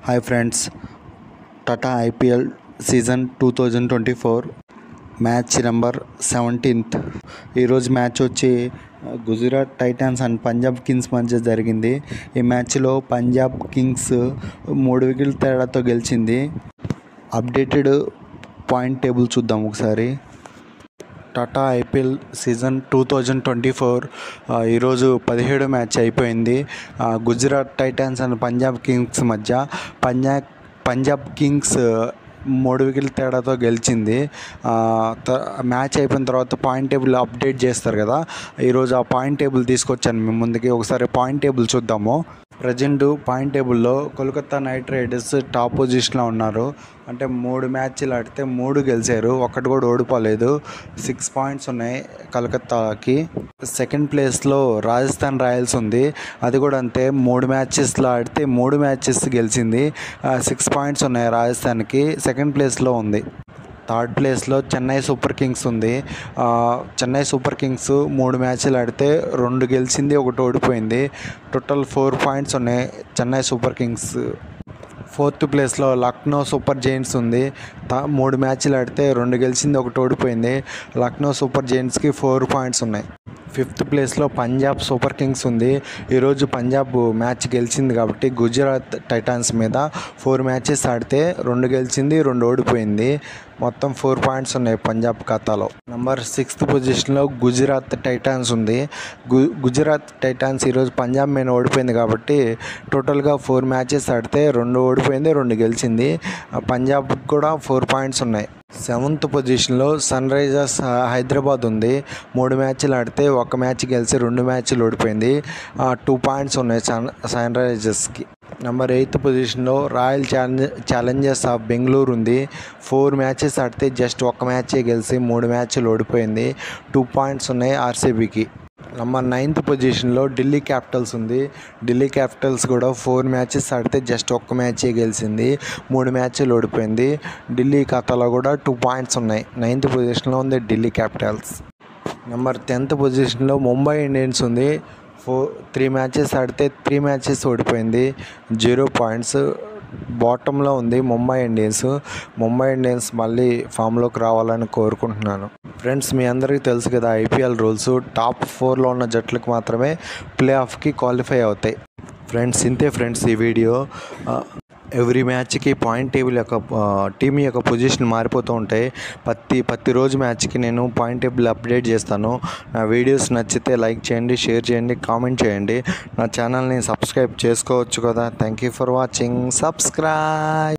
Hi friends, Tata IPL season 2024 match number 17th. ఈరోజు match వచ్చి Gujarat Titans and Punjab Kings మధ్య జరిగింది. ఈ మ్యాచ్లో పంజాబ్ కింగ్స్ 3 వికెట్ల తేడాతో గెలిచింది. అప్డేటెడ్ పాయింట్ టేబుల్ చూద్దాం ఒకసారి. టాటా ఐపీఎల్ సీజన్ 2024 ఈరోజు 17వ మ్యాచ్ అయిపోయింది. Gujarat Titans and Punjab Kings మధ్య పంజాబ్ కింగ్స్ 3 వికెట్ల తేడాతో గెలిచింది. మ్యాచ్ అయిపోయిన తర్వాత పాయింట్ టేబుల్ అప్డేట్ చేస్తారు కదా, ఈరోజు ఆ పాయింట్ టేబుల్ తీసుకొచ్చాను మీ ముందుకి. ఒకసారి పాయింట్ టేబుల్ చూద్దాము. ప్రజెంట్ పాయింట్ టేబుల్లో కోల్కతా నైట్ రైడర్స్ టాప్ పొజిషన్లో ఉన్నారు. అంటే 3 మ్యాచ్లు ఆడితే 3 గెలిచారు, ఒక్కటి కూడా ఓడిపోలేదు. 6 పాయింట్స్ ఉన్నాయి కలకత్తాకి. సెకండ్ ప్లేస్లో రాజస్థాన్ రాయల్స్ ఉంది, అది కూడా అంతే. 3 మ్యాచెస్లో ఆడితే 3 మ్యాచెస్ గెలిచింది. 6 పాయింట్స్ ఉన్నాయి రాజస్థాన్కి, సెకండ్ ప్లేస్లో ఉంది. థర్డ్ ప్లేస్లో చెన్నై సూపర్ కింగ్స్ ఉంది. చెన్నై సూపర్ కింగ్స్ 3 మ్యాచ్లు ఆడితే 2 గెలిచింది, 1 ఓడిపోయింది. టోటల్ 4 పాయింట్స్ ఉన్నాయి చెన్నై సూపర్ కింగ్స్. ఫోర్త్ ప్లేస్లో లక్నో సూపర్ జైంట్స్ ఉంది. 3 మ్యాచ్లు ఆడితే 2 గెలిచింది, 1 ఓడిపోయింది. లక్నో సూపర్ జైంట్స్కి 4 పాయింట్స్ ఉన్నాయి. ఫిఫ్త్ ప్లేస్లో పంజాబ్ సూపర్ కింగ్స్ ఉంది. ఈరోజు పంజాబ్ మ్యాచ్ గెలిచింది కాబట్టి గుజరాత్ టైటాన్స్ మీద 4 మ్యాచెస్ ఆడితే 2 గెలిచింది, 2 ఓడిపోయింది. మొత్తం 4 పాయింట్స్ ఉన్నాయి పంజాబ్ ఖాతాలో. నంబర్ 6th పొజిషన్లో గుజరాత్ టైటాన్స్ ఉంది. గుజరాత్ టైటాన్స్ ఈరోజు పంజాబ్ మీద ఓడిపోయింది కాబట్టి టోటల్గా 4 మ్యాచెస్ ఆడితే 2 ఓడిపోయింది, 2 గెలిచింది. పంజాబ్ కూడా 4 పాయింట్స్ ఉన్నాయి. 7th పొజిషన్లో సన్ రైజర్స్ హైదరాబాద్ ఉంది. 3 మ్యాచ్లు ఆడితే 1 మ్యాచ్ గెలిచి 2 మ్యాచ్లు ఓడిపోయింది. 2 పాయింట్స్ ఉన్నాయి సన్ రైజర్స్కి. నెంబర్ 8th పొజిషన్లో రాయల్ ఛాలెంజర్స్ ఆఫ్ బెంగళూరు ఉంది. 4 మ్యాచెస్ ఆడితే జస్ట్ 1 మ్యాచే గెలిచి 3 మ్యాచ్లు ఓడిపోయింది. 2 పాయింట్స్ ఉన్నాయి ఆర్సీబీకి. నెంబర్ 9th పొజిషన్లో ఢిల్లీ క్యాపిటల్స్ ఉంది. ఢిల్లీ క్యాపిటల్స్ కూడా 4 మ్యాచెస్ ఆడితే జస్ట్ 1 మ్యాచే గెలిచింది, 3 మ్యాచ్లు ఓడిపోయింది. ఢిల్లీ ఖాతాలో కూడా 2 పాయింట్స్ ఉన్నాయి. 9th పొజిషన్లో ఉంది ఢిల్లీ క్యాపిటల్స్. నెంబర్ 10th పొజిషన్లో ముంబై ఇండియన్స్ ఉంది. 3 మ్యాచెస్ ఆడితే 3 మ్యాచెస్ ఓడిపోయింది, 0 పాయింట్స్. బాటంలో ఉంది ముంబై ఇండియన్స్. ముంబై ఇండియన్స్ మళ్ళీ ఫామ్లోకి రావాలని కోరుకుంటున్నాను. ఫ్రెండ్స్, మీ అందరికీ తెలుసు కదా ఐపీఎల్ రూల్స్. టాప్ 4లో ఉన్న జట్లకు మాత్రమే ప్లే ఆఫ్కి క్వాలిఫై అవుతాయి. ఫ్రెండ్స్, ఇంతే ఫ్రెండ్స్ ఈ వీడియో. ఎవ్రీ మ్యాచ్కి పాయింట్ టేబుల్ యొక్క టీం యొక్క పొజిషన్ మారిపోతూ ఉంటాయి. ప్రతిరోజు మ్యాచ్కి నేను పాయింట్ టేబుల్ అప్డేట్ చేస్తాను. నా వీడియోస్ నచ్చితే లైక్ చేయండి, షేర్ చేయండి, కామెంట్ చేయండి. నా ఛానల్ని సబ్స్క్రైబ్ చేసుకోవచ్చు కదా. Thank you for watching. Subscribe.